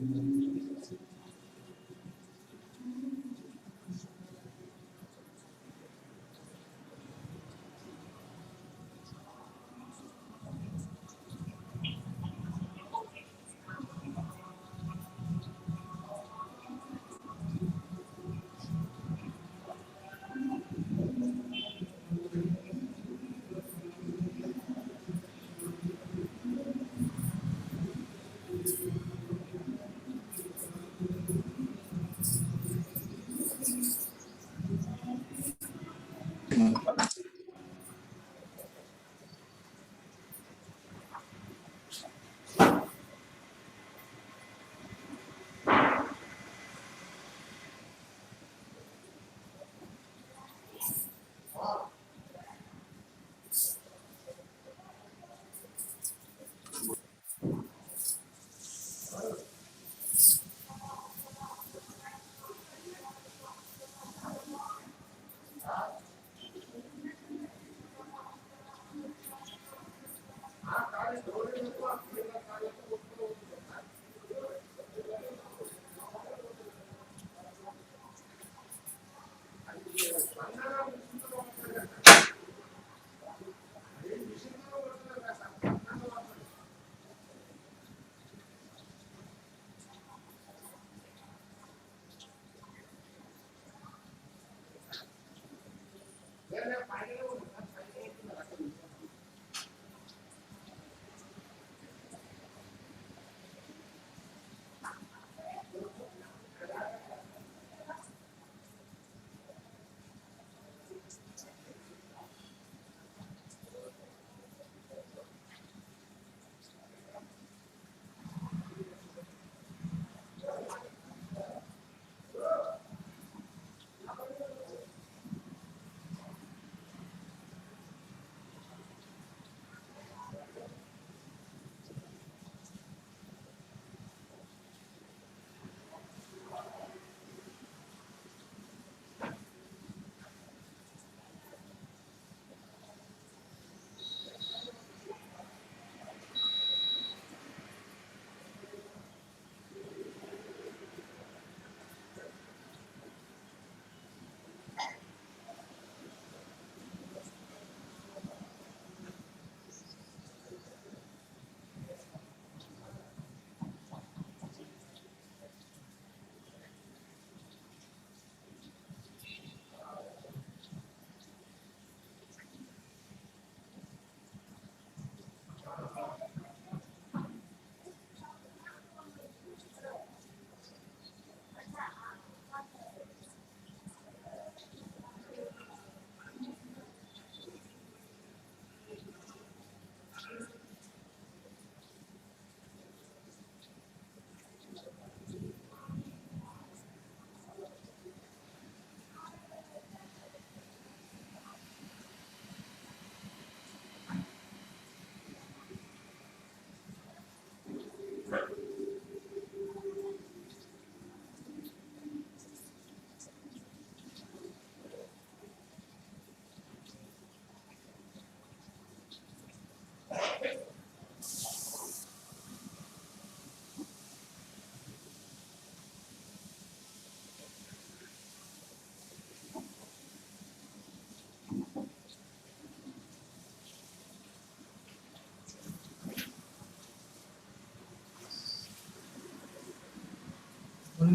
Morning,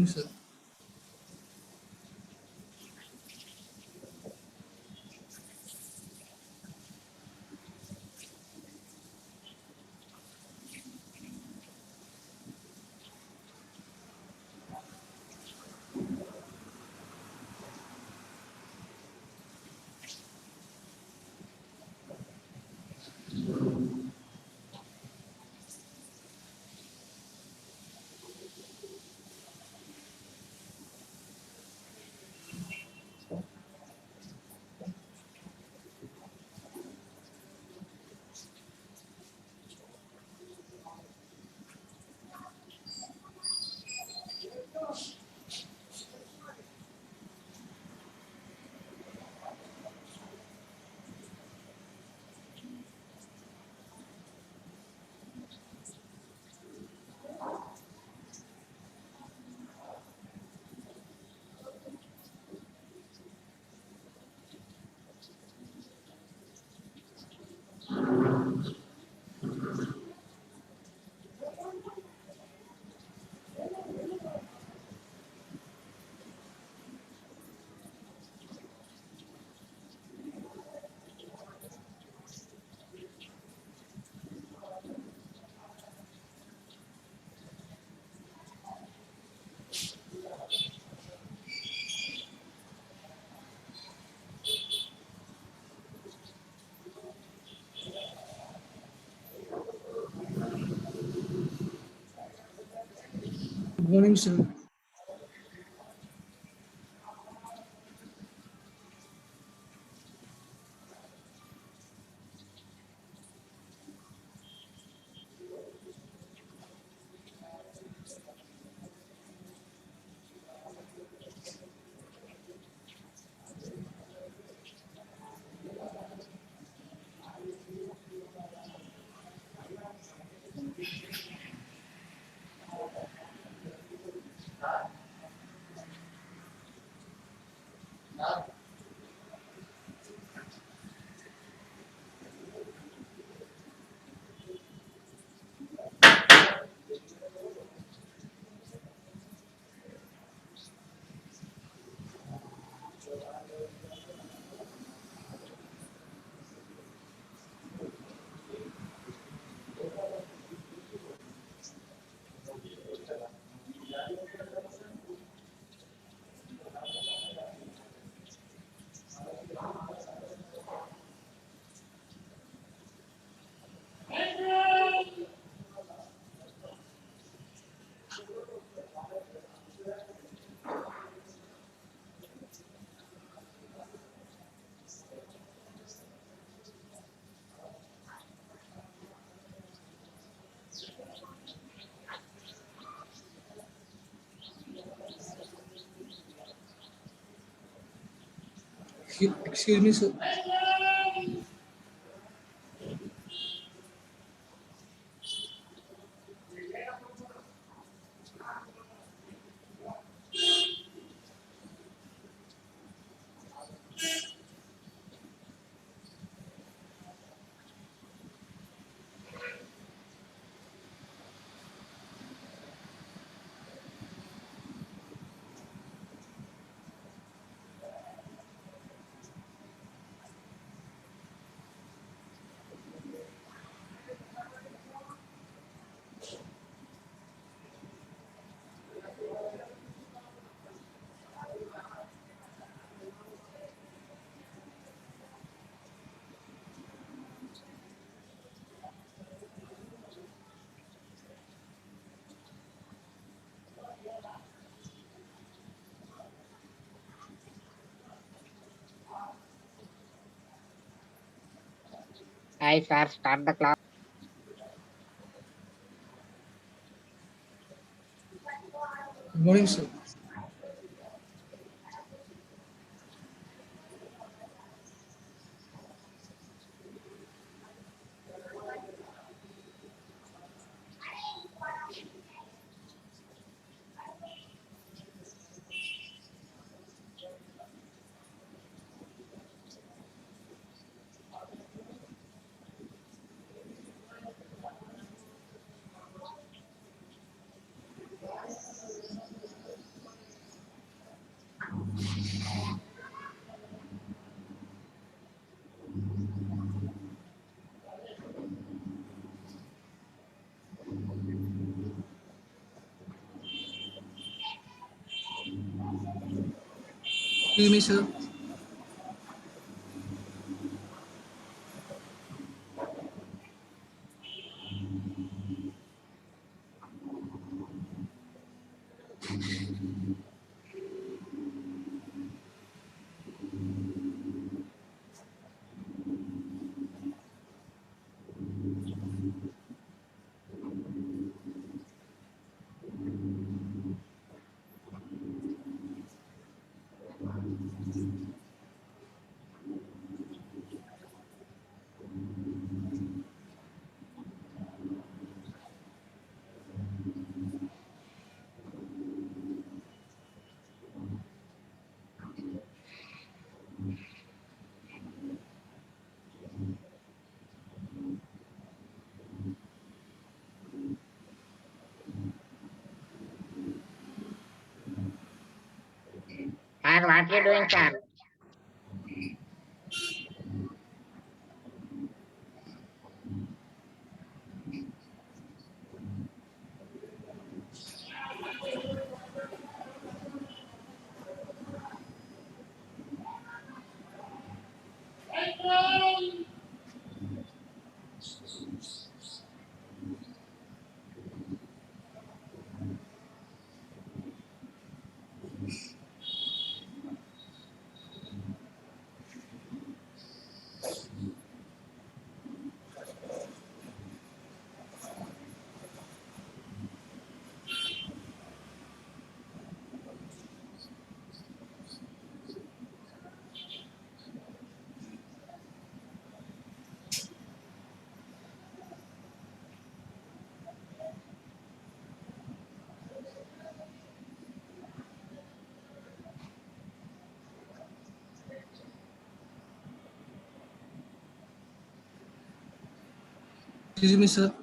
sir. Good morning, sir. Excuse me, sir. Hi, sir. Start the clock. Good morning, sir. Excuse me, sir. Sir, what you doing, sir? Excuse me, sir.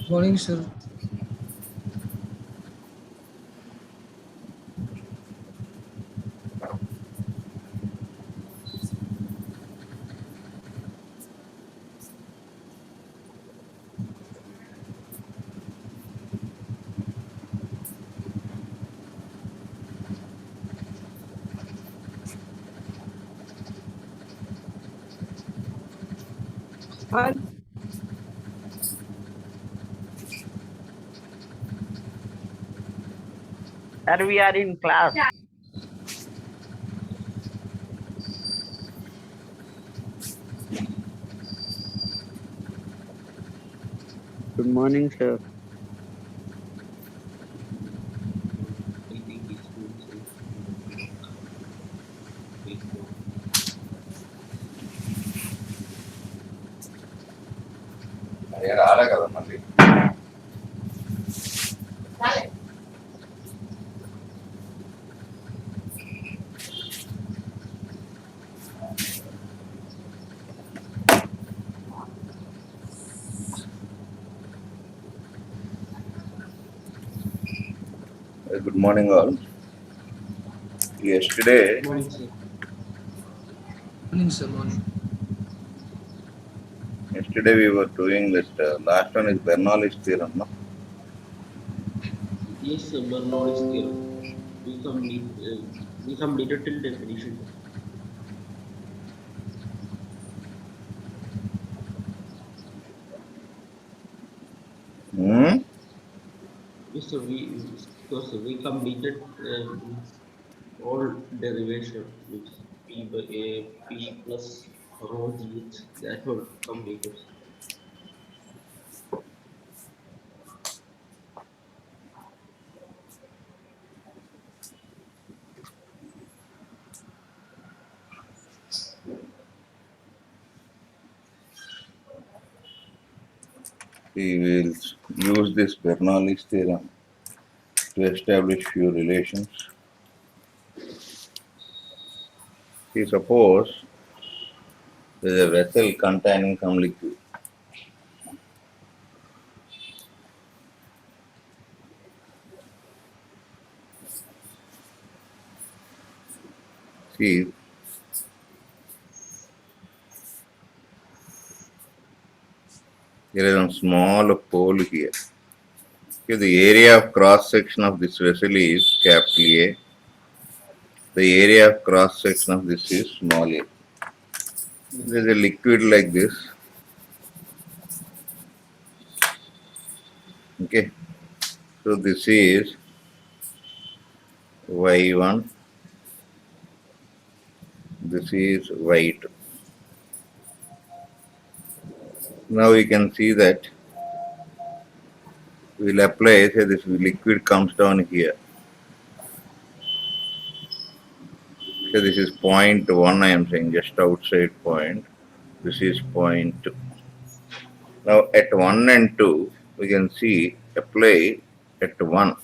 Morning, sir. Sir, we are in class. Good morning, sir. అయ్యా రాలే కదా మళ్ళీ good morning all yesterday Morning, sir. Morning. yesterday we were doing that last one is Bernoulli's theorem, no? Yes, sir, Bernoulli's theorem. We completed till definition. Hmm? Yes, sir, we completed all derivation, which p by a p plus rho gh, that were completed. We will use this Bernoulli's theorem to establish few relations. See, suppose there is a vessel containing some liquid. See, there is a small pole here. Okay, the area of cross section of this vessel is capital A. The area of cross section of this is small a. There is a liquid like this. Okay, so this is Y1, this is Y2. Now we can see that we will apply, say this liquid comes down here. So this is point 1, I am saying, just outside point. This is point 2. Now at 1 and 2, we can see apply at 1.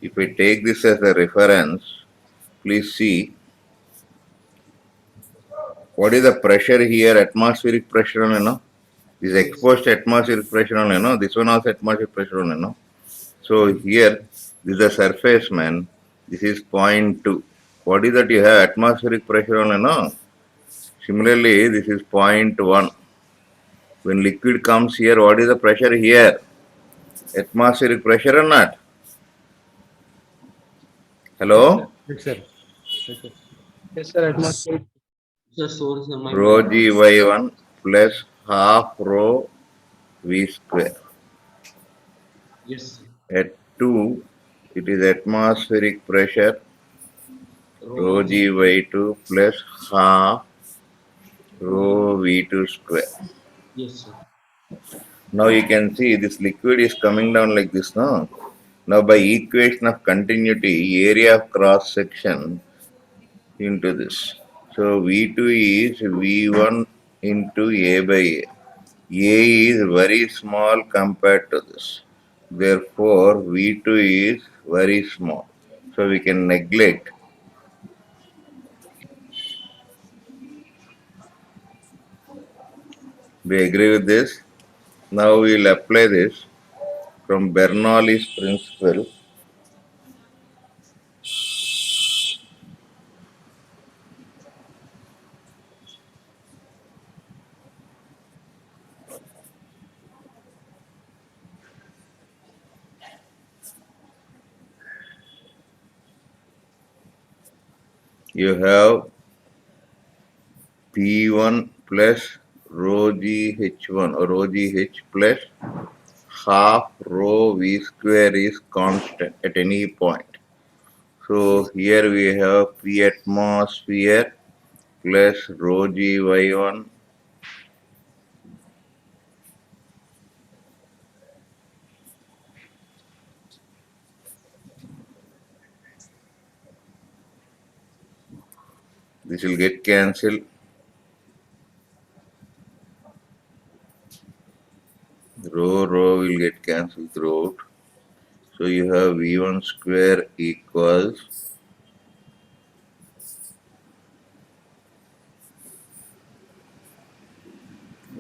If I take this as a reference, please see what is the pressure here, atmospheric pressure on, this Yes. exposed atmospheric pressure on, this one also atmospheric pressure on. So here, this is the surface man, this is point 2. What is that you have atmospheric pressure on, Similarly, this is point 1. When liquid comes here, what is the pressure here? Atmospheric pressure or not? Yes, sir. Hello? Yes, sir. Yes, sir. Yes, sir. Atmosphere. Sir, sorry, sir, my Rho voice. g y1 plus half rho v square. Yes, sir. At 2, it is atmospheric pressure rho Rho g y2 plus half rho v2 square. Yes, sir. Now you can see this liquid is coming down like this, no? Now by equation of continuity, area of cross section into this. So V2 is V1 into A by A. A is very small compared to this. Therefore, V2 is very small. So we can neglect. Do you agree with this? Now we will apply this from Bernoulli's principle. You have P1 plus rho g H1 or rho g H plus half rho V square is constant at any point. So here we have P atmosphere plus rho g Y1 . This will get cancelled. Rho will get cancelled throughout. So you have V1 square equals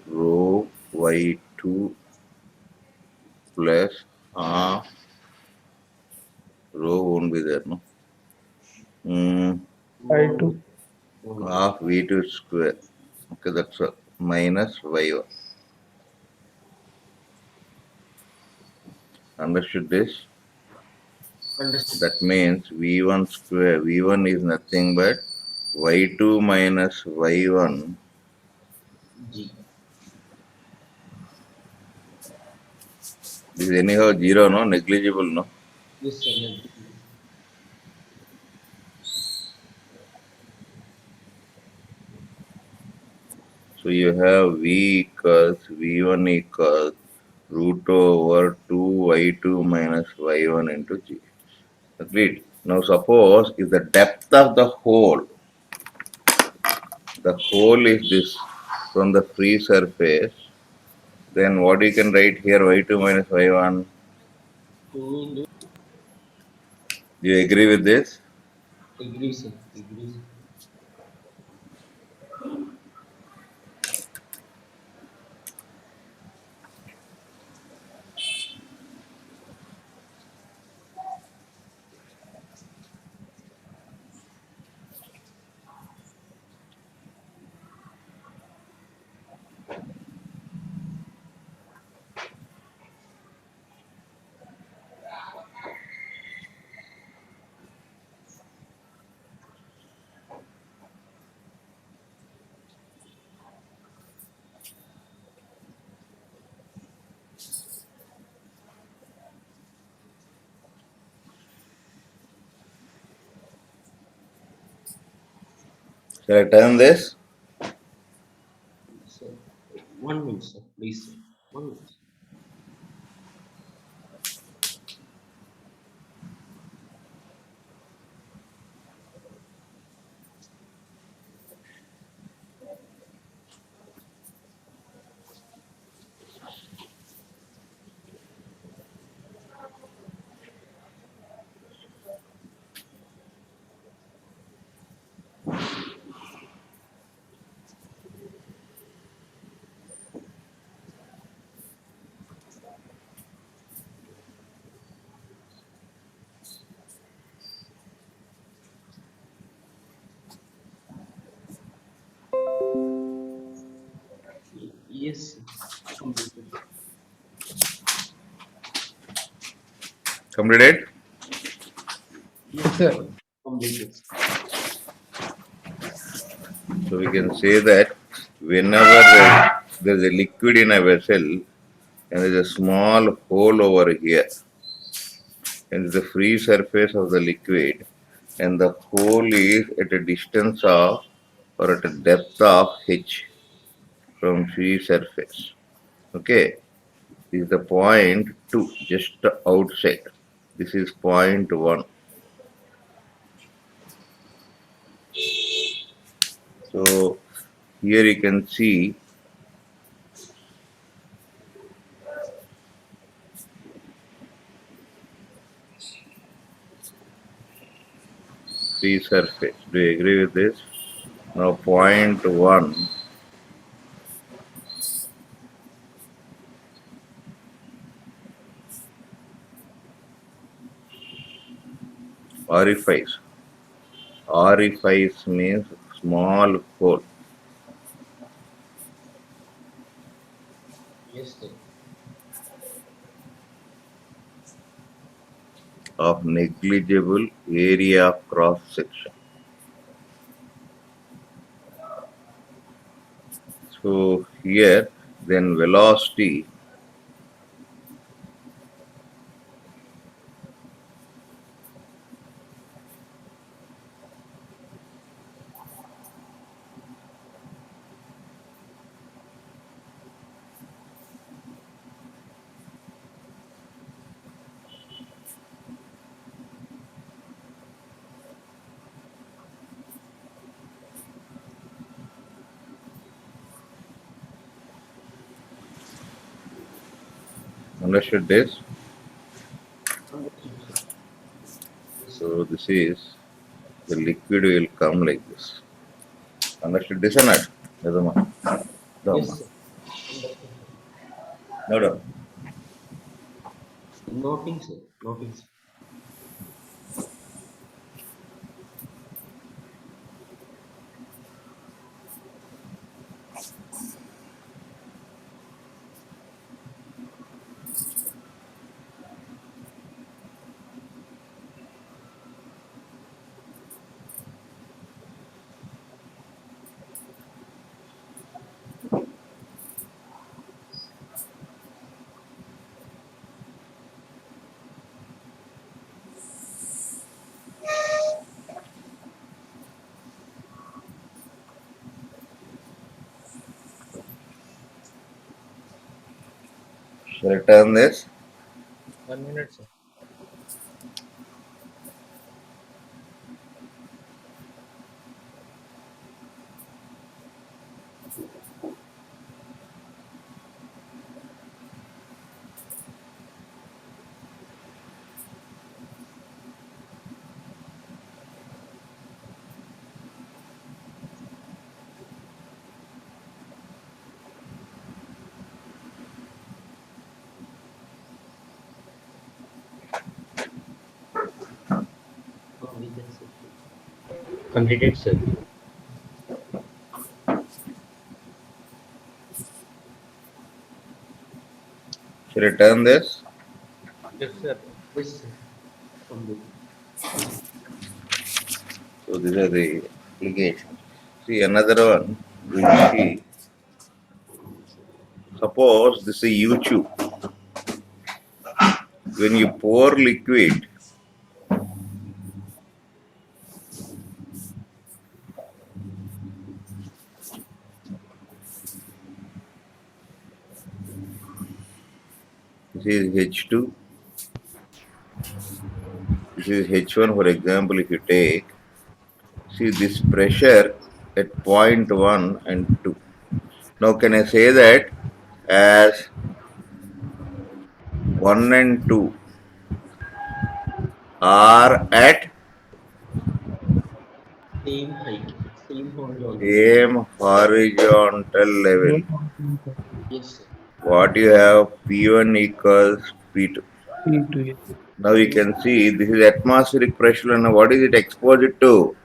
rho Y2 plus half rho won't be there, no? I2. Half V2 square. Okay, that's a minus Y1. Understood this? Understood. That means V1 square. V1 is nothing but Y2 minus Y1. G. This is anyhow zero, no? Negligible, no? Yes, sir. Negligible. So you have V equals V1 equals root over 2 Y2 minus Y1 into G. Agreed. Now suppose if the depth of the hole is this from the free surface, Then what you can write here, y2 minus y1. 2 into Do you agree with this? agree, sir. Agree, sir. Shall I turn this? Sir, 1 minute, sir. Please, sir. 1 minute. Yes, sir. Completed. Completed? Yes, Yes, sir. sir. Completed. So we can say that whenever there's a liquid in a vessel and there's a small hole over here, and the free surface of the liquid, and the hole is at a distance of or at a depth of h from free surface. Okay, this is the point 2, just outside. This is point 1. So here you can see free surface. Do you agree with this? Now point 1 orifice. Orifice means small hole Yes, sir. of negligible area of cross section. So here then velocity understood this. Understood, sir. Yes, sir. So this is the liquid will come like this. Understood this or not? No, Yes, no. sir. Understood, sir. No. Noting, sir. Noting, sir. Shall I turn this? 1 minute, sir. Completed, sir. Should I turn this? Yes, sir. Yes, sir. Complete. So these are the applications. See another one. We'll see. Suppose this is YouTube. When you pour liquid, this is H2, this is H1 for example if you take, see this pressure at point 1 and 2. Now can I say that as 1 and 2 are at Same height, same horizontal. same horizontal level? Yes, sir. What you have P1 equals P2. P2. Now you Yes, can see this is atmospheric pressure and what is it exposed to?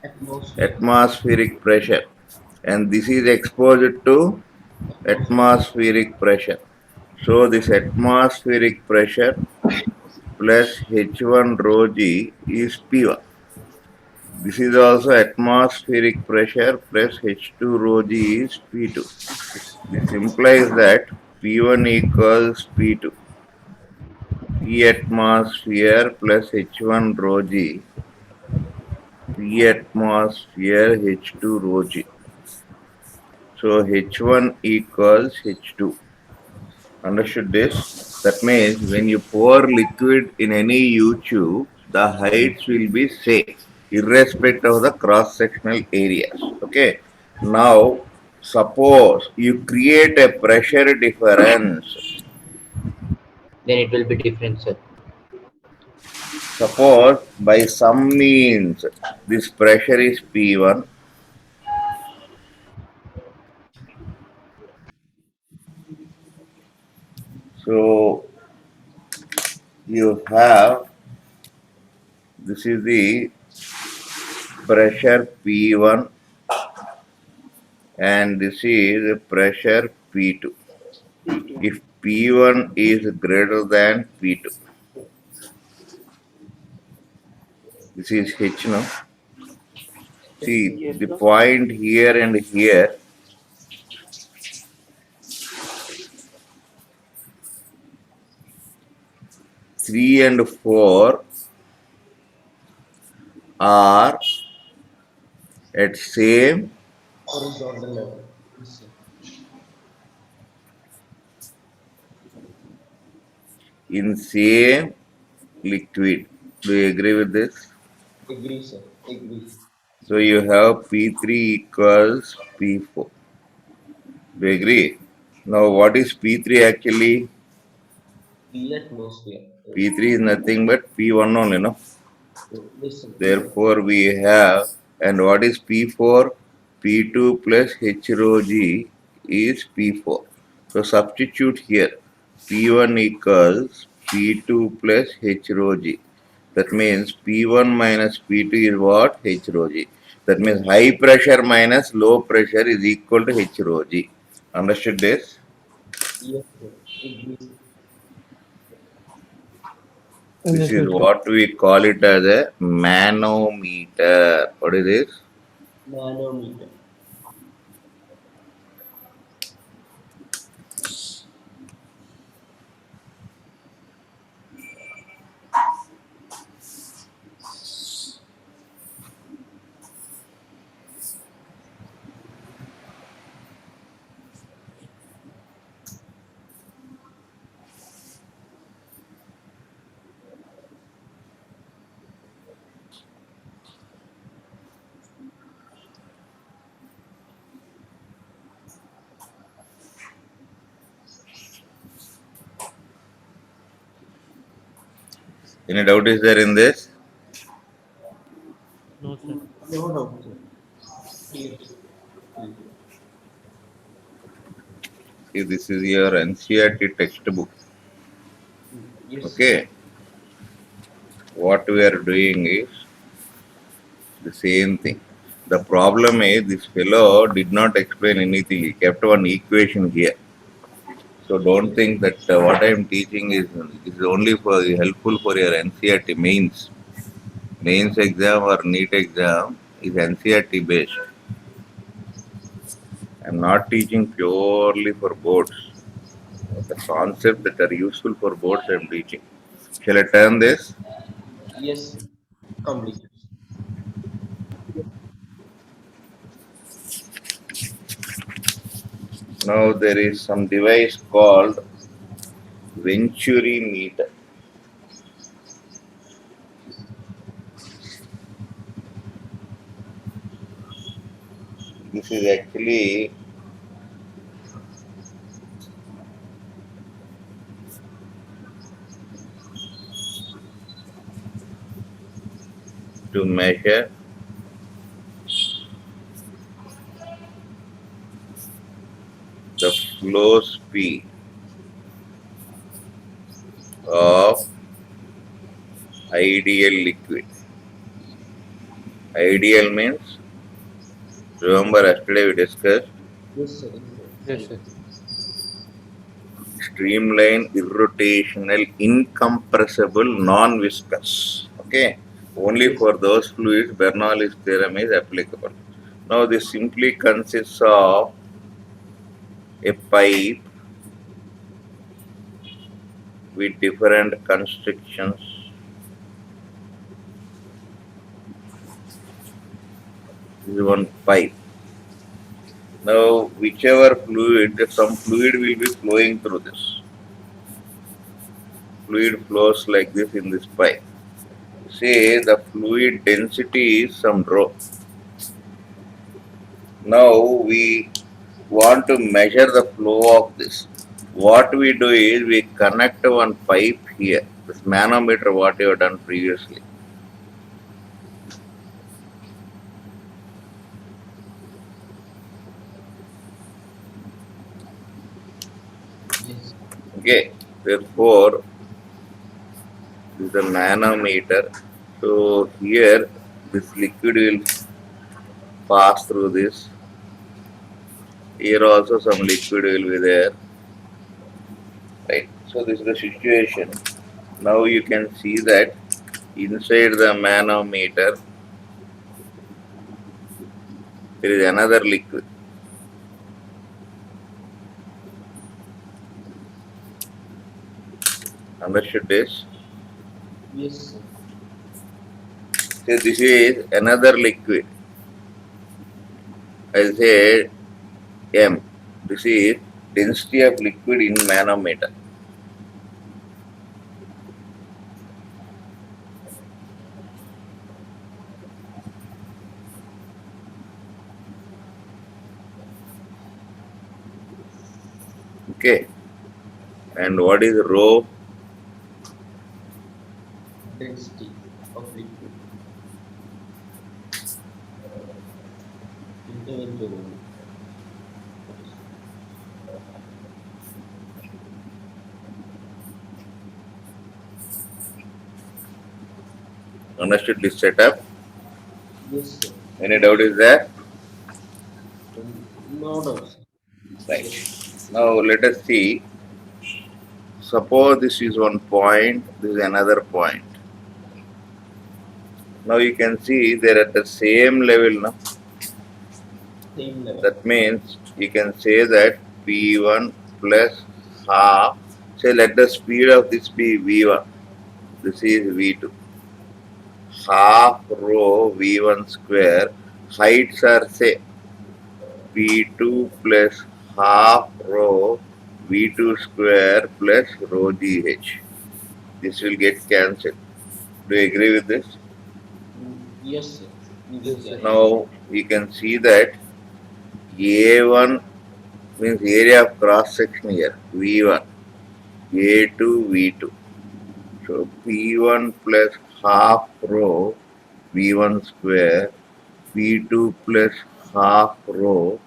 atmosphere. Atmospheric pressure. And this is exposed to Atmosphere. atmospheric pressure. So this atmospheric pressure plus H1 rho g is P1. This is also atmospheric pressure plus H2 rho g is P2. This implies that P1 equals P2. P atmosphere plus H1 rho g, P atmosphere H2 rho g. So H1 equals H2. Understood this? That means when you pour liquid in any U-tube, the heights will be same, irrespective of the cross-sectional areas. Okay. Now, suppose you create a pressure difference. Then it will be different, sir. Suppose by some means this pressure is P1. So you have, this is the pressure P1 and this is the pressure P2. If P1 is greater than P2, this is H now. See Yes, the sir. point here and here, 3 and 4 are at same Horizontal level. Yes, sir. in same liquid. Do you agree with this? Agree, sir. Agree. So you have P3 equals P4. Do you agree? Now what is P3 actually? P atmosphere. P3 is nothing but P1 only, no? Yes, sir. P1. Therefore we have, and what is P4? P2 plus H rho g is P4. So substitute here. P1 equals P2 plus H rho g. That means P1 minus P2 is what? H rho g. That means high pressure minus low pressure is equal to H rho g. Understood this? Yes, sir. Agree, sir. This is Understood, sir. what we call it as a manometer. What is this? Manometer. Any doubt is there in this? No, sir. No doubt, sir. Clear, sir. Clear. See, this is your NCERT textbook. Yes, sir. Okay. What we are doing is The same thing. The problem is this fellow did not explain anything. He kept one equation here. So don't Yes. think that what I am teaching is only for helpful for your NCRT mains. Mains exam or NEET exam is NCRT based. I am not teaching purely for boards. The concepts that are useful for boards I am teaching. Shall I turn this? Yes. Completely. Now there is some device called Venturi meter. This is actually to measure the flow speed of ideal liquid. Ideal means, remember yesterday we discussed Yes, sir. Yes, sir. Yes, Right. sir. streamline, irrotational, incompressible, non-viscous. Okay, only Yes. for those fluids Bernoulli's theorem is applicable. Now this simply consists of a pipe with different constrictions. This is one pipe. Now whichever fluid, some fluid will be flowing through this. Fluid flows like this in this pipe. Say the fluid density is some rho. Now we want to measure the flow of this. What we do is we connect one pipe here. This manometer what you have done previously. Yes. Okay. Therefore, this is the manometer. So here this liquid will pass through this. Here also some liquid will be there. Right. So this is the situation. Now you can see that inside the manometer there is another liquid. Understood this? Yes, sir. So this is another liquid. I say M. This is density of liquid in manometer. Okay. And what is rho? Density of liquid. Interval. Understood this setup? Yes, sir. Any doubt is there? No doubt, sir. Right. Yes. Now let us see. Suppose this is one point, this is another point. Now you can see they are at the same level now. Same level. That means you can say that V1 plus half. Say let the speed of this be V1. This is V2. Half rho V1 square. Heights are say V2 plus half rho V2 square plus rho GH. This will get cancelled. Do you agree with this? Yes, sir. Yes, sir. Now you can see that A1 means area of cross section here, V1, A2, V2. So P1 plus half rho V1 square, P2 plus half rho.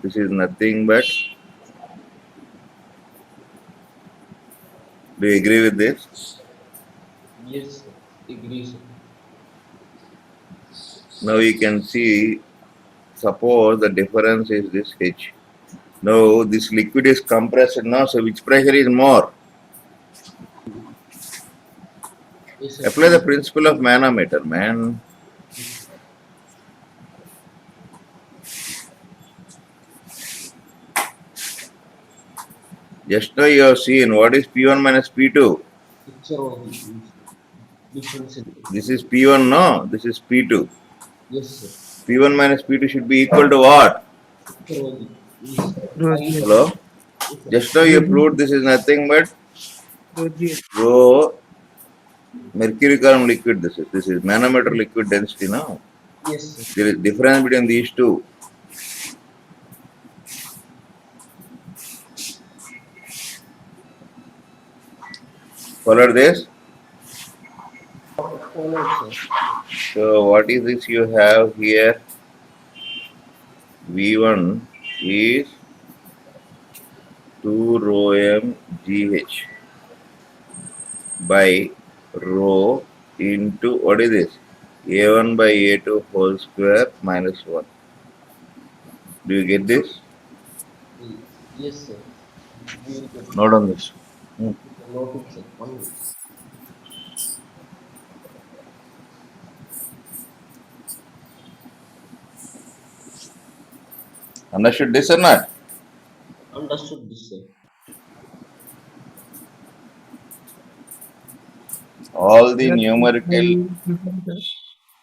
This is nothing but, do you agree with this? Yes, sir. Agree, sir. Now you can see, suppose the difference is this H. Now this liquid is compressed now, so which pressure is more? Yes, sir. Apply the principle of manometer, man. Just now you have seen what is P1 minus P2. Picture of difference in This is P1, no? This is P2. yes, sir. P1 minus P2 should be equal to what? Picture of is Rho I G. Hello? yes, sir. Just now Rho you G. proved this is nothing but Rho G. rho mercury column liquid. This is manometer liquid density now. Yes, sir. There is difference between these two. Follow this. Followed, sir. So what is this you have here? V1 is 2 rho m GH by rho into what is this? A1 by A2 whole square minus 1. Do you get this? Yes, sir. We will get Note on this. note it, sir. One Understood this or not? understood this, sir. All the Sir, numerical, sir.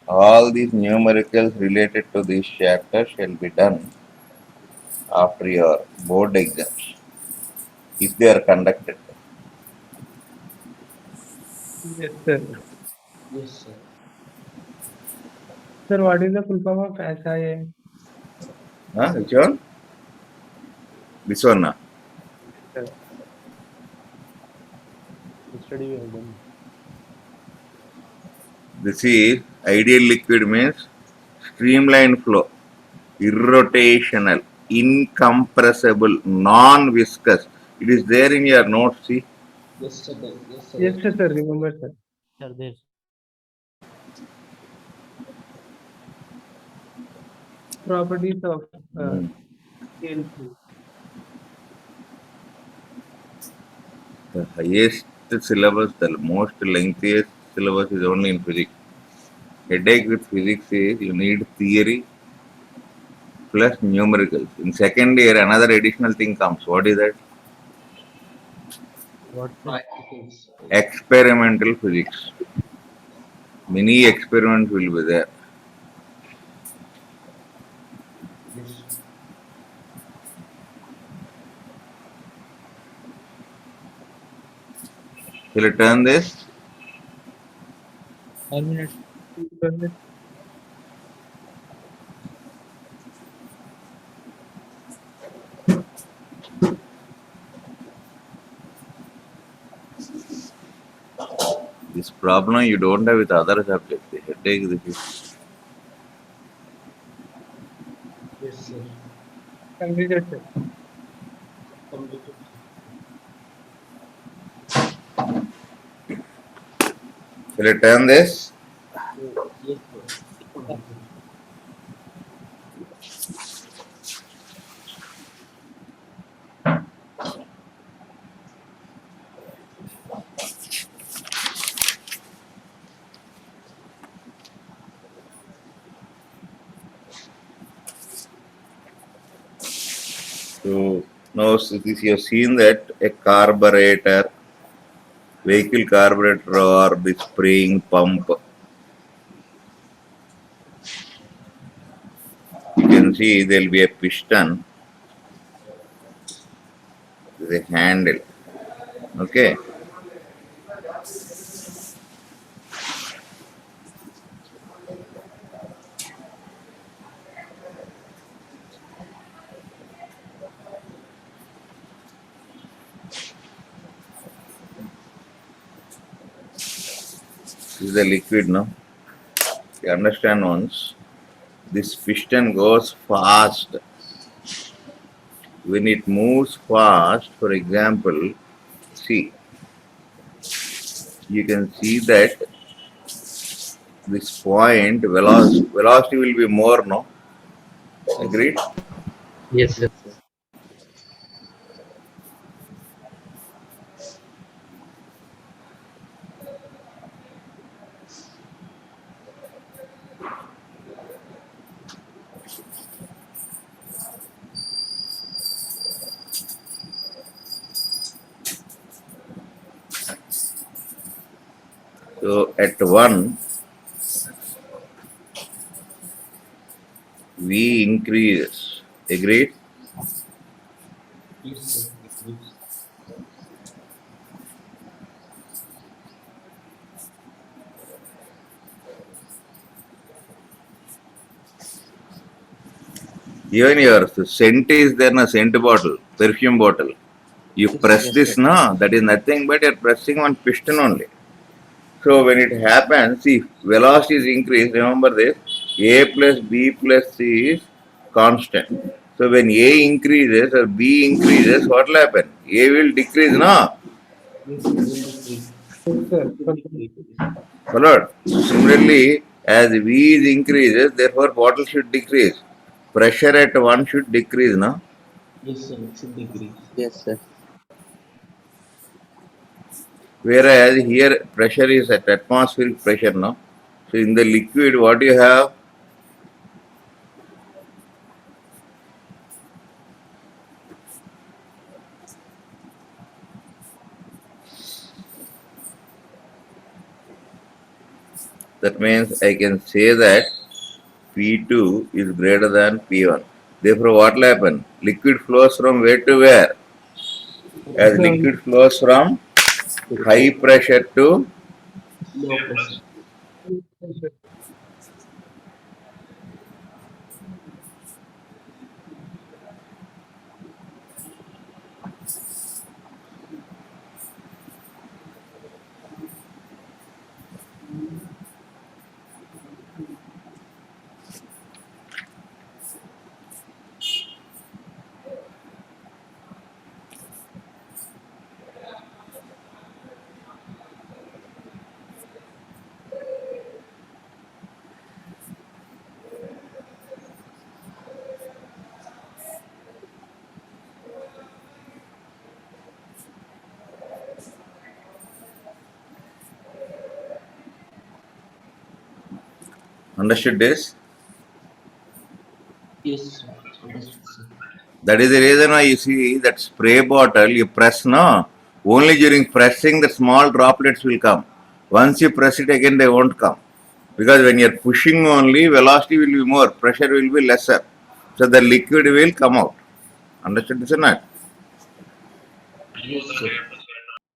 all these numericals related to this chapter shall be done after your board exams, if they are conducted. Yes, sir. Yes, sir. Sir, what is the full form of SIA? Huh? Which one? This one. Nah? Sir. Yesterday we have done. This is ideal liquid means streamlined flow, irrotational, incompressible, non-viscous. It is there in your notes. See, Yes, sir. Yes, sir. Yes, sir. Remember, sir. Sir, there's Properties of Hmm. CL2. The highest syllabus, the most lengthiest syllabus is only in physics. Headache with physics is you need theory plus numericals. In second year, another additional thing comes. What is that? what, sir? Practicals. Experimental physics. Many experiments will be there. Yes. Shall I turn this? 5 minutes. This problem you don't have with other subjects. The headache, this is. Yes, sir. Completed, sir. Completed. Shall I turn this? Yes, sir. Completed. So now this you have seen that a carburetor, vehicle carburetor or the spraying pump. You can see there will be a piston with a handle. Okay. This is the liquid now. You understand once. This piston goes fast. When it moves fast, for example, see, you can see that this point, velocity will be more, no? Agreed? Yes, sir. Yes, sir. So at 1, V increases. Agreed? Yes, sir. Agreed. Even your scent is there, a scent bottle, perfume bottle. You Yes, press sir. Yes, this, sir. no? That is nothing but you're pressing one piston only. So when it happens, see, velocity is increased. Remember this: A plus B plus C is constant. So when A increases or B increases, what will happen? A will decrease, no? Yes, sir. Will decrease. Yes, sir. Will decrease. Followed. Similarly, as V is increases, therefore bottle should decrease. Pressure at 1 should decrease, no? Yes, sir. It should decrease. Yes, sir. Whereas here pressure is at atmospheric pressure, no? So in the liquid, what you have? That means I can say that P2 is greater than P1. Therefore, what will happen? Liquid flows from where to where? As Sir, liquid flows from high pressure to Low pressure. understood this. Yes, sir. Understood, sir. That is the reason why you see that spray bottle you press, no? Only during pressing the small droplets will come. Once you press it again, they won't come. Because when you're pushing only, velocity will be more, pressure will be lesser. So the liquid will come out. Understood this or not? Yes, sir.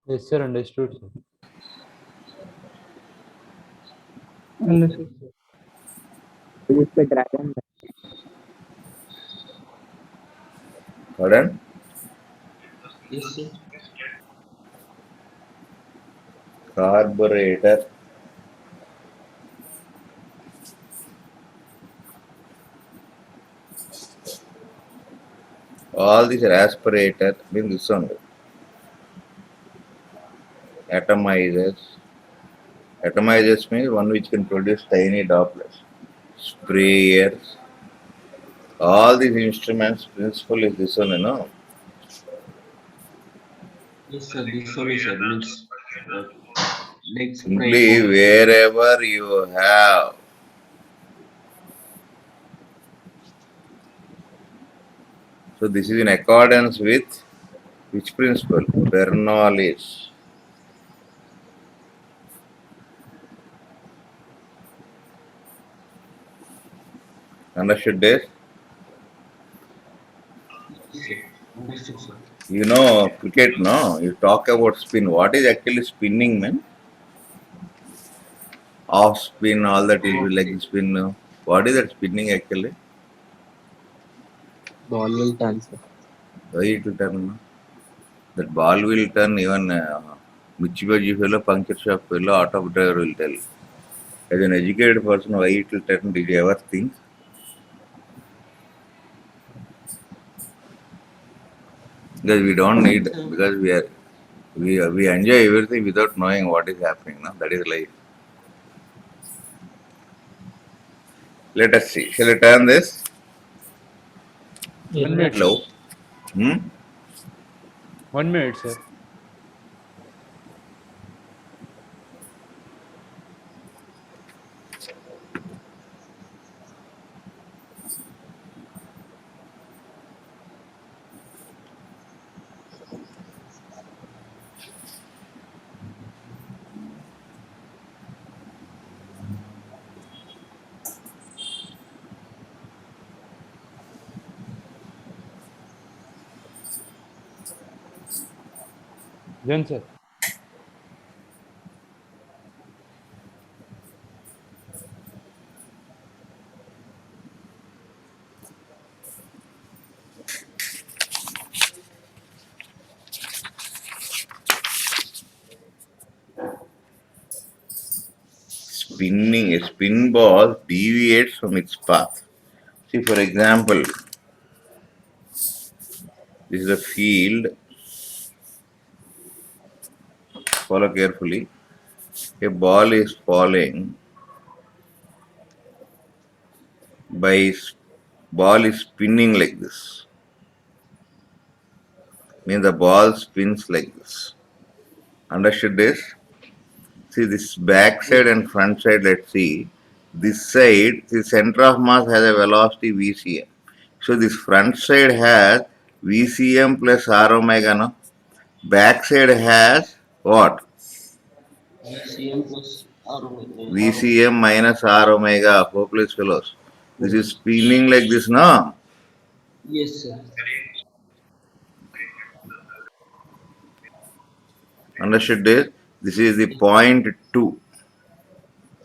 yes, sir. Understood, sir. Understood. Use the dragon. Pardon? Yes, sir. Carburetor. All these are aspirator, means this only. Atomizers. Atomizers means one which can produce tiny droplets. Sprayers. All these instruments principle is this one, you know. Yes, sir. This only, sir. Means uh, like spray Simply bottle. wherever you have. So this is in accordance with which principle? Bernoulli's. Understood this? Yes, sir. Understood, sir. You know cricket, no? You talk about spin. What is actually spinning, man? Off spin, all that will be Oh, like spin. No? What is that spinning actually? Ball will turn, sir. Why it will turn? No? That ball will turn even Michibaji fellow, puncture shop fellow, auto driver will tell. As an educated person, why it will turn? Did you ever think? Because we don't yes, need, sir. because we enjoy everything without knowing what is happening. No? That is life. Let us see. Shall I turn this? 1 minute, sir. Hello. Hmm? 1 minute, sir. Then, sir. Spinning, a spin ball deviates from its path. See, for example, this is a field. Follow carefully. A ball is falling by ball is spinning like this. Means the ball spins like this. Understood this? See this back side Yes, and front side. Let's see. This side, the center of mass has a velocity VCM. So this front side has VCM plus R omega. No? Back side has what? VCM plus R omega. VCM minus R omega. Hopeless fellows. This is Yes, spinning like this, no? yes, sir. Understood this? This is the point 2.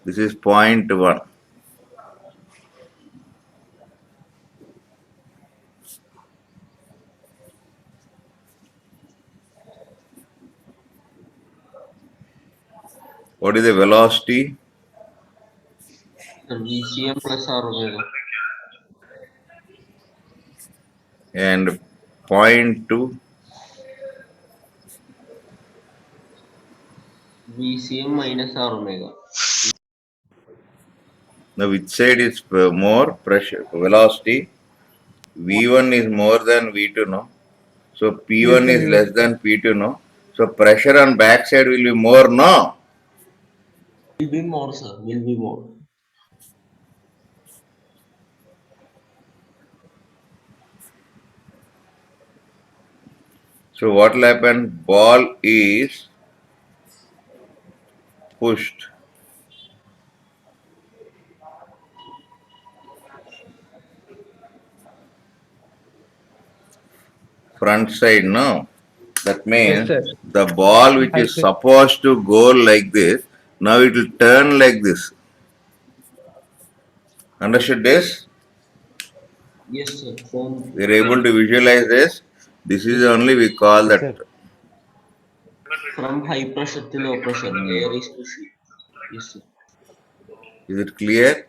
This is point 1. What is the velocity? Sir, VCM plus R omega. And point 2. VCM minus R omega. Now which side is more pressure? Velocity. V1 is more than V2, no? So Yes, P1 sir. is less than P2, no? So pressure on back side will be more, no? Will be more, sir. Will be more. So what will happen? Ball is pushed front side, no? That Yes, means sir. the ball which Hi, is sir. supposed to go like this, now it will turn like this. Understood this? Yes, sir. From We are able to visualize this. This is yes, sir. only we call Yes, that. sir. From high pressure to low pressure, air is pushing. Yes, sir. Is it clear?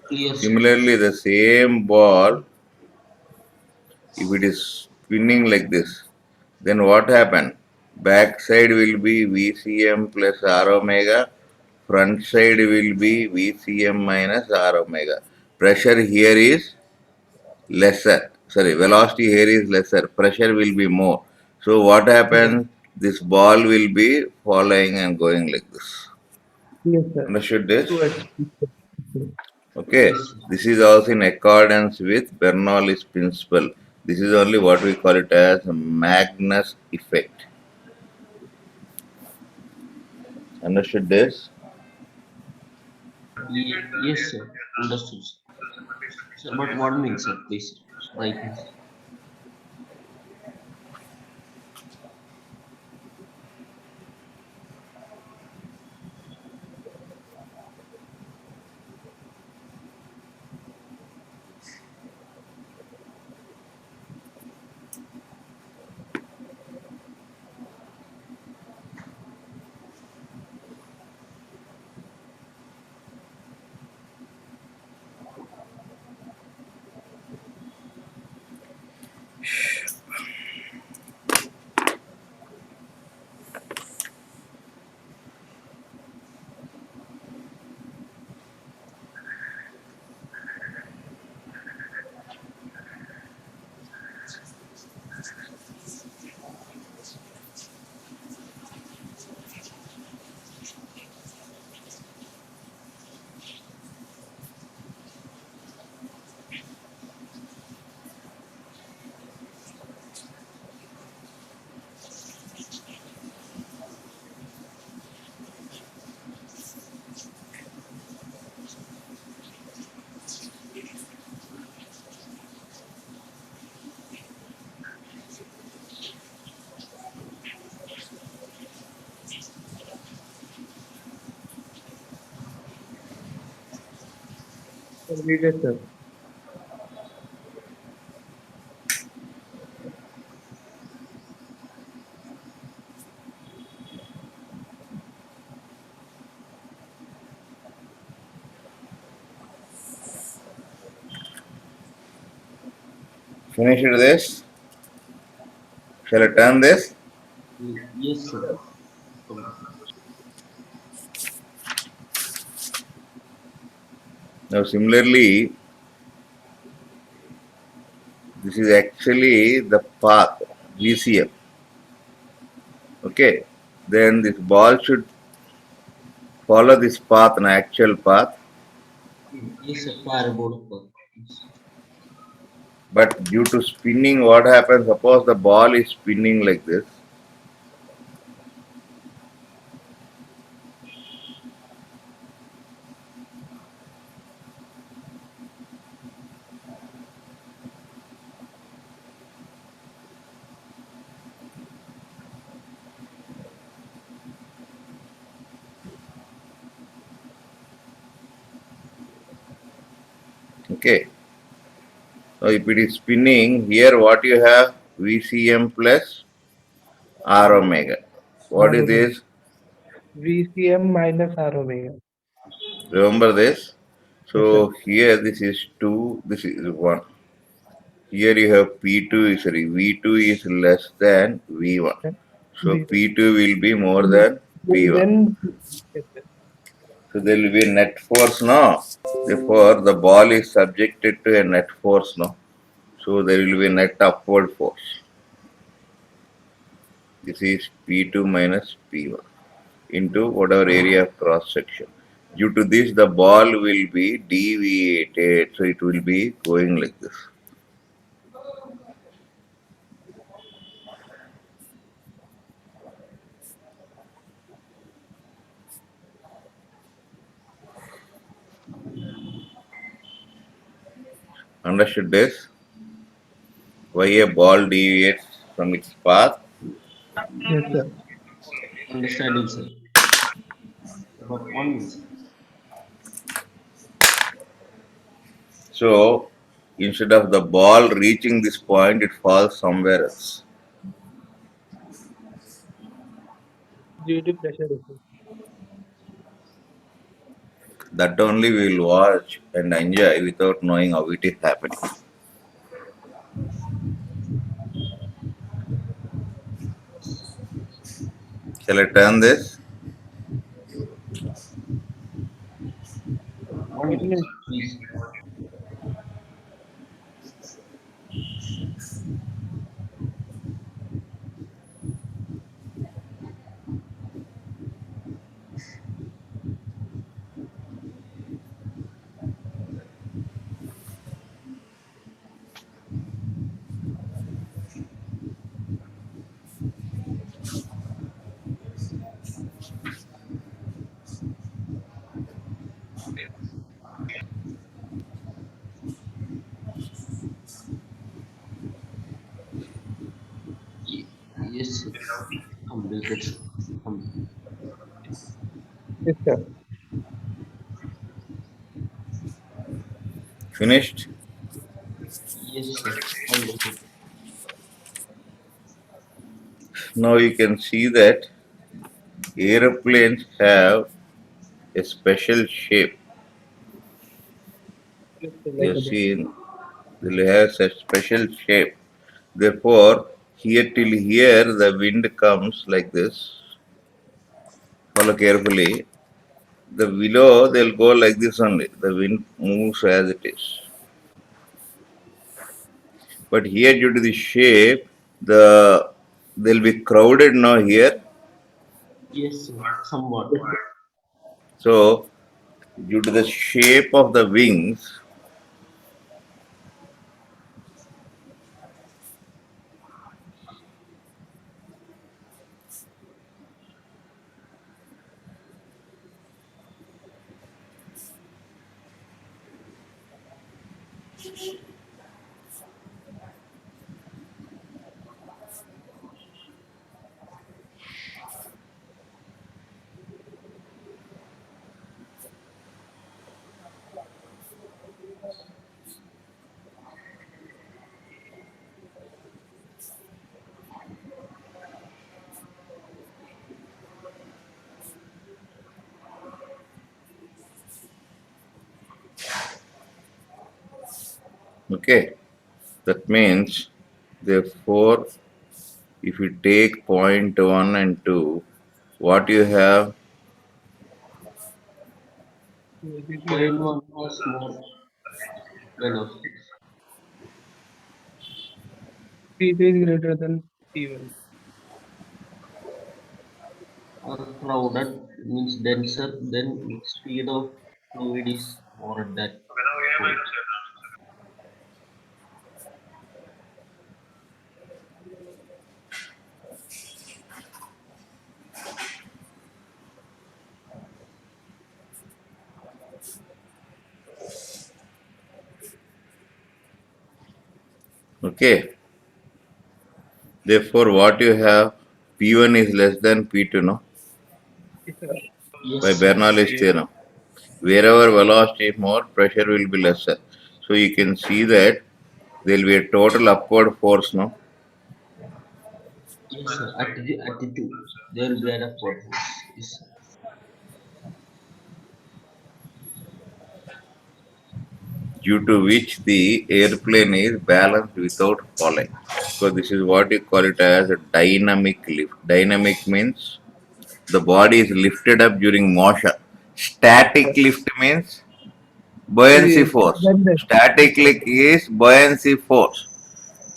Clear, sir. Similarly, the same ball, if it is spinning like this, then what happen? Back side will be VCM plus R omega, front side will be VCM minus R omega. Pressure here is lesser. Sorry, velocity here is lesser. Pressure will be more. So what Yes. happens? This ball will be following and going like this. Yes, sir. Understood this? Towards. Okay. Yes, sir. This is also in accordance with Bernoulli's principle. This is only what we call it as Magnus Effect. Understood this? Yes, sir. Understood, sir. Sir, but what means, sir? Please, right now. Completed, sir. Finished this? Shall I turn this? Yes, sir. Complete. Now similarly, this is actually the path, VCF. Okay. Then this ball should follow this path, an actual path. Yes, sir. Parabolic path. Yes. But due to spinning, what happens? Suppose the ball is spinning like this. Okay. So if it is spinning, here what you have? VCM plus R omega. What R is omega. this? VCM minus R omega. Remember this? Yes, sir. So here this is 2, this is 1. Here you have P2, sorry, V2 is less than V1. Then So V1. P2 will be more Then, than P1. then yes, sir. So there will be a net force now. Therefore, the ball is subjected to a net force now. So there will be a net upward force. This is P2 minus P1 into whatever area of cross section. Due to this, the ball will be deviated. So it will be going like this. Understood this? Why a ball deviates from its path? Yes, sir. Understanding, sir. About 1 minute, sir. So instead of the ball reaching this point, it falls somewhere else. Due to pressure issue. That only we will watch and enjoy without knowing how it is happening. Shall I turn this? 1 minute, Continue. sir. Please. Yes, sir. Completed, sir. Complete. Yes, sir. Finished? Yes, sir. Completed. Now you can see that aeroplanes have a special shape. Yes, sir. You Like have a bit. seen they have a special shape. Therefore, here till here the wind comes like this. Follow carefully. The below they'll go like this only. The wind moves as it is. But here due to the shape, they'll be crowded now here. Yes, sir. Somewhat. Yes, sir. So due to the shape of the wings, Okay, that means therefore if you take point 1 and 2, what you have? Basically, Point one has more velocities. P3 is greater than P1. Crowded means denser, then speed of fluid is more at that point. Okay, therefore what you have? P1 is less than P2, no? Yes, sir. Yes, By sir. Bernoulli's Yes. theorem. Wherever velocity is more, pressure will be lesser. So you can see that there will be a total upward force, no? Yes, sir. At the two, there will be an upward force. Yes, sir. Due to which the airplane is balanced without falling. So this is what you call it as a dynamic lift. Dynamic means the body is lifted up during motion. Static lift means buoyancy Yes. force. Then that. Yes, Static sir. lift is buoyancy force.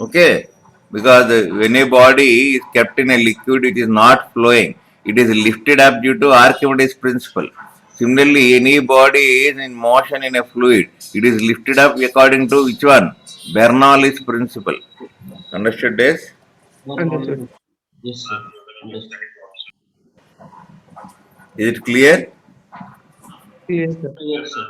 Okay, because when a body is kept in a liquid, it is not flowing. It is lifted up due to Archimedes principle. Similarly, any body is in motion in a fluid. It is lifted up according to which one? Bernoulli's principle. Understood this? Understood. Bernoulli. Yes, sir. Understood. Is it clear? Yes, sir. Yes, sir.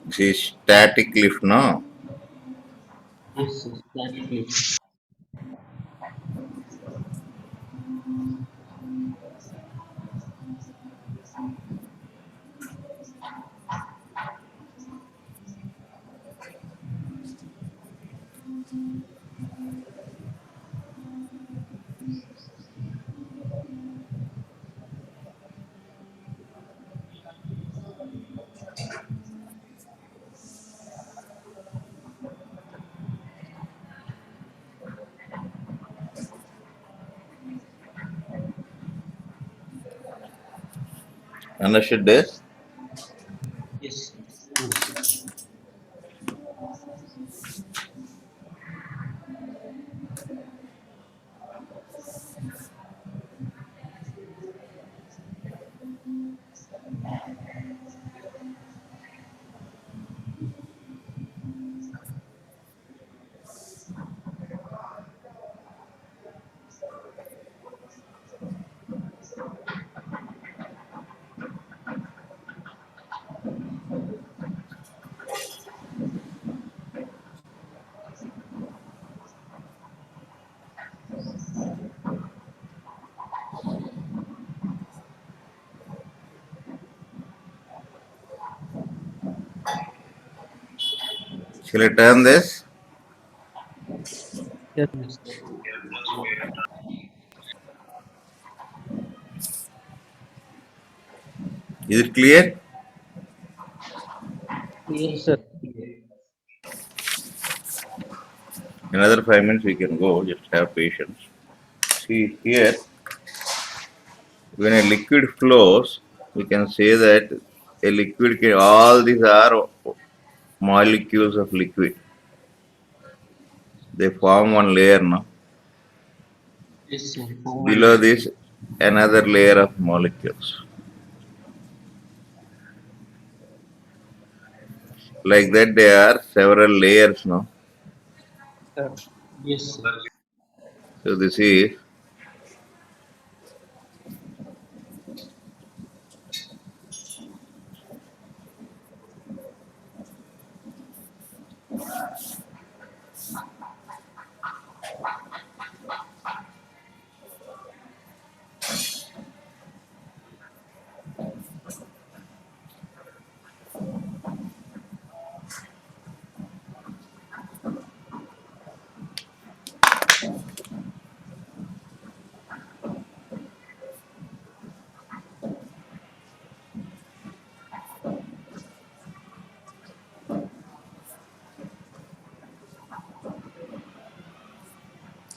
This is static lift, no? Yes, sir. Static lift. Understood this? Yes, sir. Understood. Shall I turn this? Yes. Yes, sir. What? Is it clear? Clear, Yes, sir. sir. Clear. Another 5 minutes we can go. Just have patience. See here, when a liquid flows, we can say that a liquid can, all these are molecules of liquid. They form one layer now. Yes, sir. For one Below layer. this, another layer of molecules. Like that, there are several layers now. Sir. Yes, sir. So this is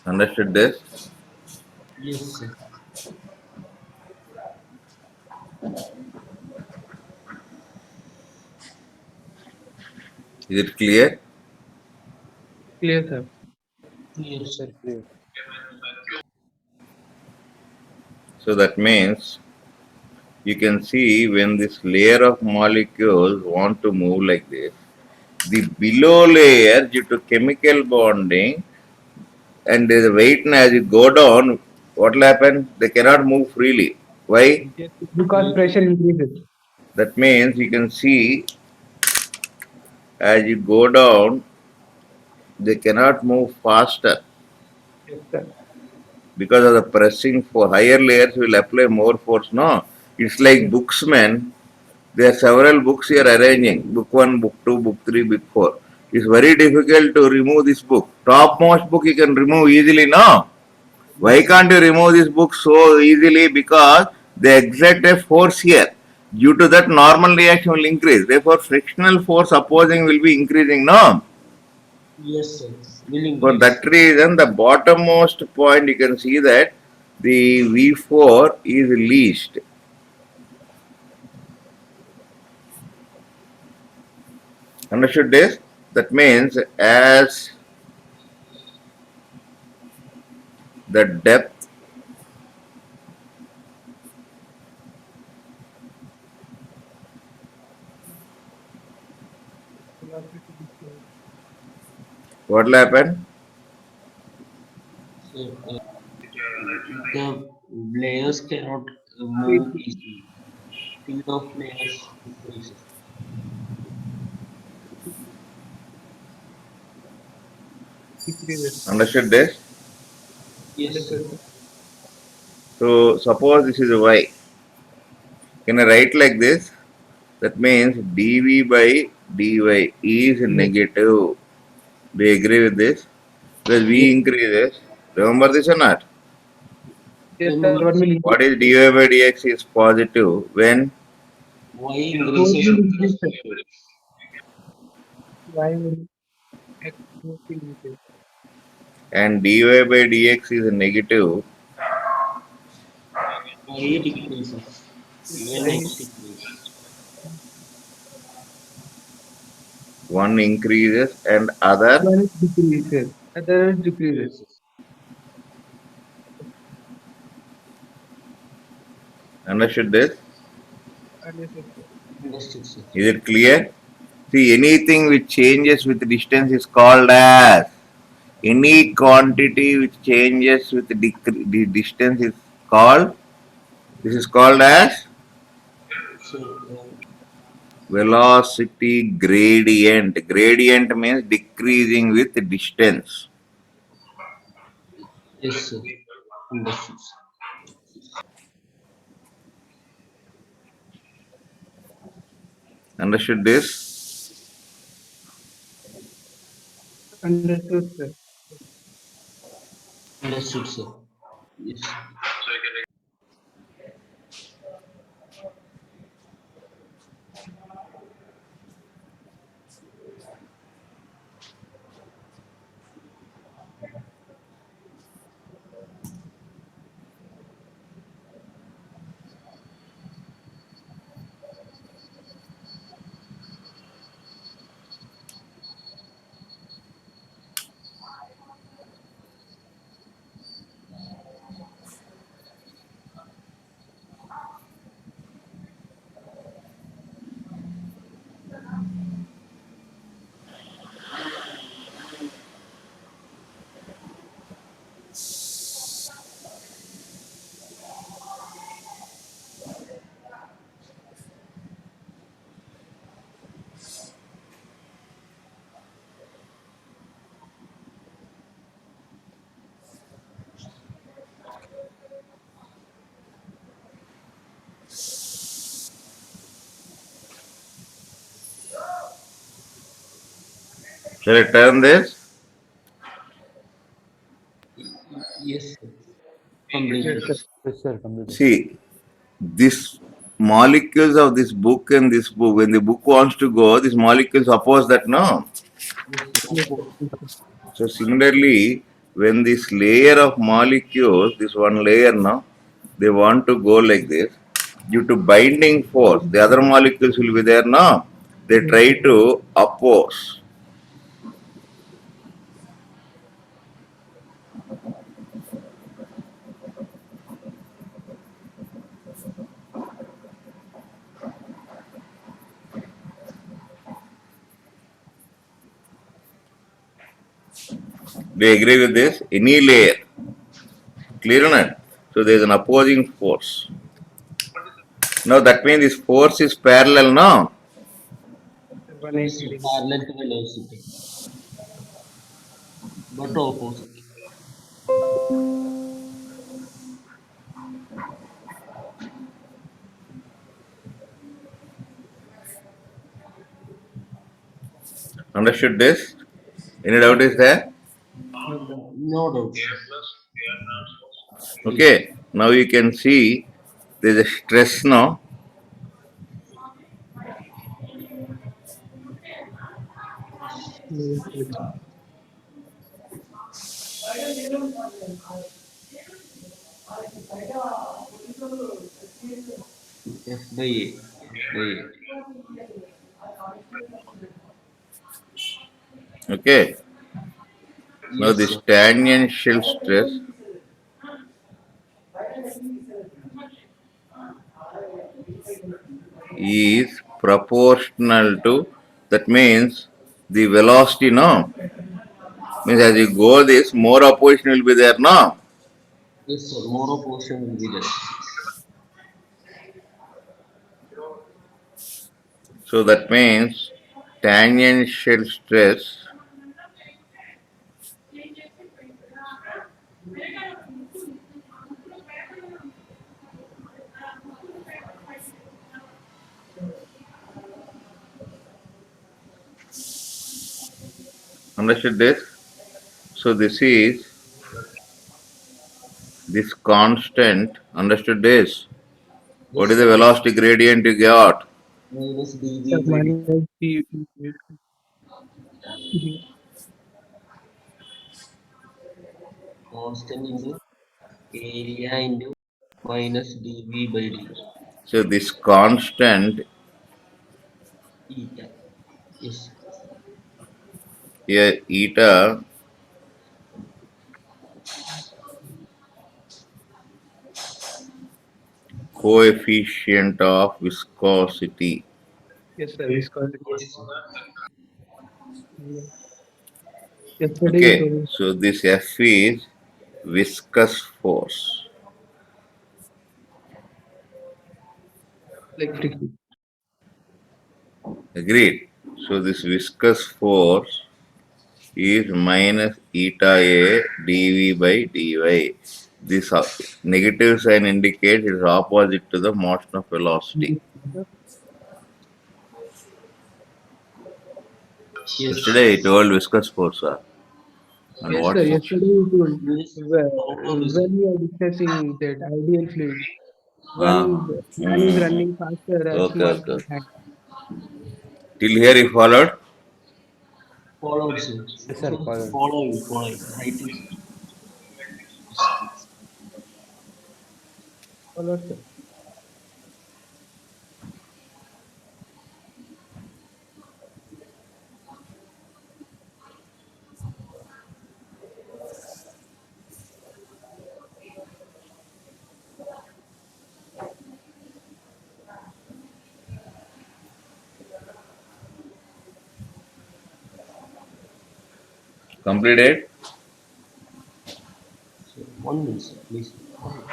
Understood this? Yes, sir. Is it clear? Clear, sir. Clear, Yes, sir. sir. Clear. So that means you can see when this layer of molecules want to move like this, the below layer due to chemical bonding and the weight as you go down, what will happen? They cannot move freely. Why? Yes, because Yes, pressure increases. That means you can see as you go down, they cannot move faster Yes, sir. because of the pressing for higher layers will apply more force. No, it's like Yes, books, man. There are several books you are arranging. Book 1, book 2, book 3, book 4. It's very difficult to remove this book. Topmost book you can remove easily, no? Why yes, sir. can't you remove this book so easily? Because they exert a force here. Due to that, normal reaction will increase. Therefore, frictional force opposing will be increasing, no? Yes, sir. Will For increase. that reason, the bottommost point you can see that the V4 is least. Understood this? That means as the depth, velocity decreases. what will happen? So, the layers cannot Speed move easily. Speed of layers increases. decreases. Understood this? Yes, sir. Understood, sir. So suppose this is y. Can I write like this? That means dv by dy is Yes, negative. Do you agree with this? Because v Yes. increases. Remember this or not? yes, Then sir. means 1 million. What is dy by dx is positive when y 4 increases will with increase, sir. respect to x. Y will X will increase. and dy by dx is negative, Y decreases. Yes, When Y x decreases. one increases and other. 1 decreases. Other decreases. Decreases. Understood this? Understood, sir. Understood, sir. Is it clear? See, anything which changes with distance is called as any quantity which changes with the distance is called. This is called as So, velocity gradient. Gradient means decreasing with distance. yes, sir. Understood, sir. Understood this? Understood, sir. Understood, sir. Yes. Shall I turn this? Yes, sir. Yes, Completely. sir. Yes, sir, completely. See, this molecules of this book and this book, when the book wants to go, these molecules oppose that, no? Yes, sir. Of Yes, course. sir. So similarly, when this layer of molecules, this one layer now, they want to go like this, due to binding force, the other molecules will be there now. They try to oppose. Do you agree with this? Any layer. Clear or not? So there is an opposing force. Now that means this force is parallel now. Yes, 180 sir. degrees. Parallel to velocity, but opposite. Understood this? Any doubt is there? No doubt, sir. Please. Okay. Now you can see there is a stress now. F by A. F by A. Okay. Now Yes, this sir. tangential stress is proportional to, that means the velocity no, means as you go this more opposition will be there no. Yes, sir. More portion will be there. So that means tangential stress understood this. So this is this constant understood this. What is Yes, the sir. velocity gradient you got? Minus dV Sir, by dt. minus Constant into area into minus dV by dt. So this constant Eta. Yes. here eta coefficient of viscosity. Yes, sir. Viscosity. Yes, sir. Yesterday you Okay, told so this F is viscous force. like friction. Agreed. So this viscous force is minus eta A dV by dy. This negative sign indicates it is opposite to the motion of velocity. Yes, sir. Yesterday I told viscous force on Yes, sir. WhatsApp. Yesterday you told Yes. Proper when result. we are discussing that ideal fluid, Uh-huh. one is running faster as Okay, small okay. time. Till here you followed? Followed, sir. Yes, sir. Follow. Following. Following. Writing, sir. Yes. Follow, sir. Completed? So, 1 minute, sir. Please. 1 minute.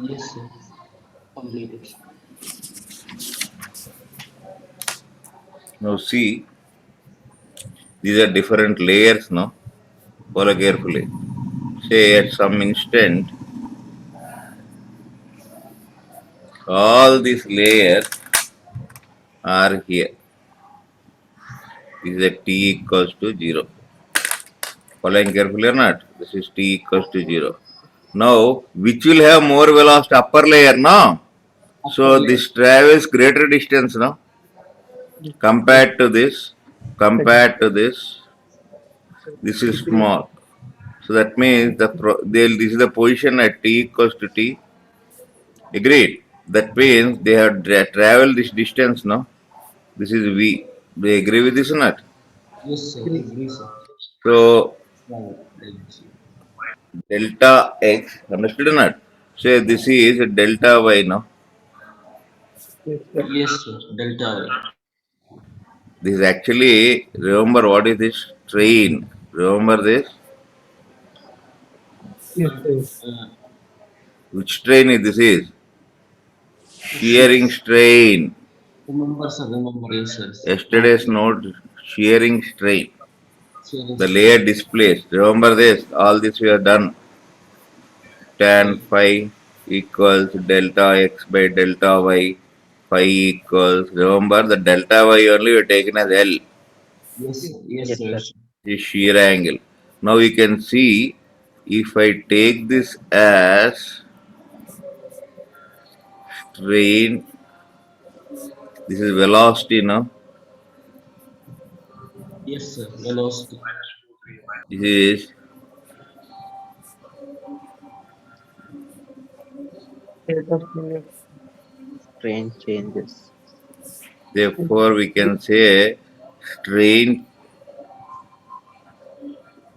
Yes, sir. Completed. Now see. These are different layers, no? Follow carefully. Say at some instant, all these layers are here. This is a t equals to 0. Following carefully or not? This is t equals to 0. Now, which will have more velocity? Upper layer, no? Upper So, layer. this travels greater distance, no? Compared to this, compared to this is small. So, that means this is the position at t equals to t. Agreed. That means they have traveled this distance, no? This is v. Do you agree with this or not? Yes, sir. Agree, sir. So, Right. Like this. delta x, understood or not? Say this is delta y, no? Yes, sir. Delta y. This is actually, remember what is this? Strain. Remember this? Uh, Which strain is this is? Shearing shears. strain. Remember, sir. Remember. Yes, sir. Yesterday's note, shearing strain. Shearing The layer strain. displaced. Remember this? All this we have done. Tan Right. phi equals delta x by delta y. Phi equals, remember the delta y only we have taken as L. Yes, sir. Yes, Yes, sir. sir. Is shear angle. Now we can see if I take this as strain, this is velocity now. Yes, sir. Velocity. This is Train changes. therefore we can say strain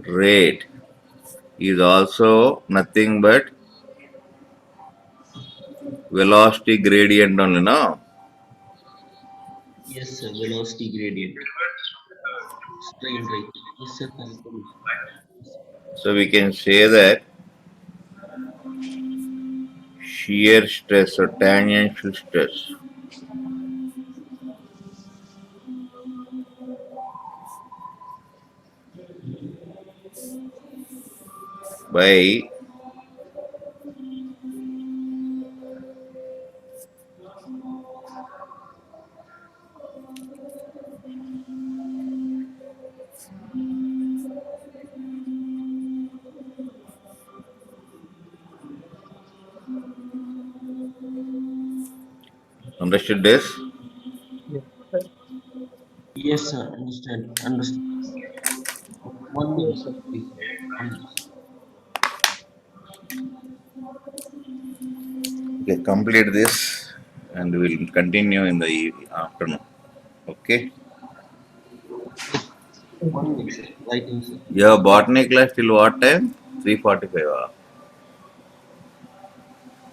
rate is also nothing but velocity gradient only now. Yes, sir. Velocity gradient. Strain rate. Yes, sir. Calculation. Yes, sir. So we can say that shear stress or tangential stress by understood this. Yes, sir. Understand. Understand. One minute, sir. Please. One minute. Okay, complete this and we'll continue in the afternoon. Okay. Yes. 1 minute, sir. Writing, sir. You have botany class till what time? 3:45 or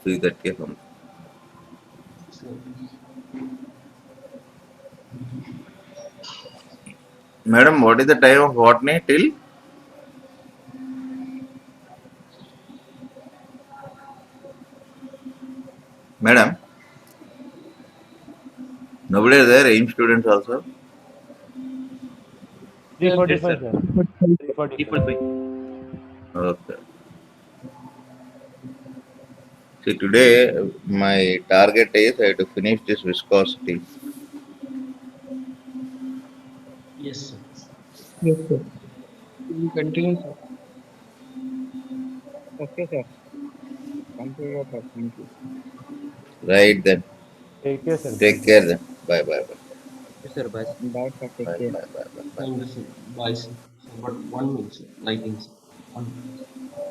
3:30 something. Sir. Madam, what is the time of botany till? Madam, nobody is there, AIM students also. 3:45, sir. 3:45. Okay. See, today my target is I have to finish this viscosity. Yes, sir. We continue, sir. Okay, sir. Computer, sir. Thank you. Right then. Take care, sir. Bye. Take care then. Bye bye bye. Yes, sir. Bye. Bye, sir. Take Bye care. bye bye bye bye. Thank you, sir. Bye, sir. Sir, but 1 minute, sir. Writing, sir. 1 minute.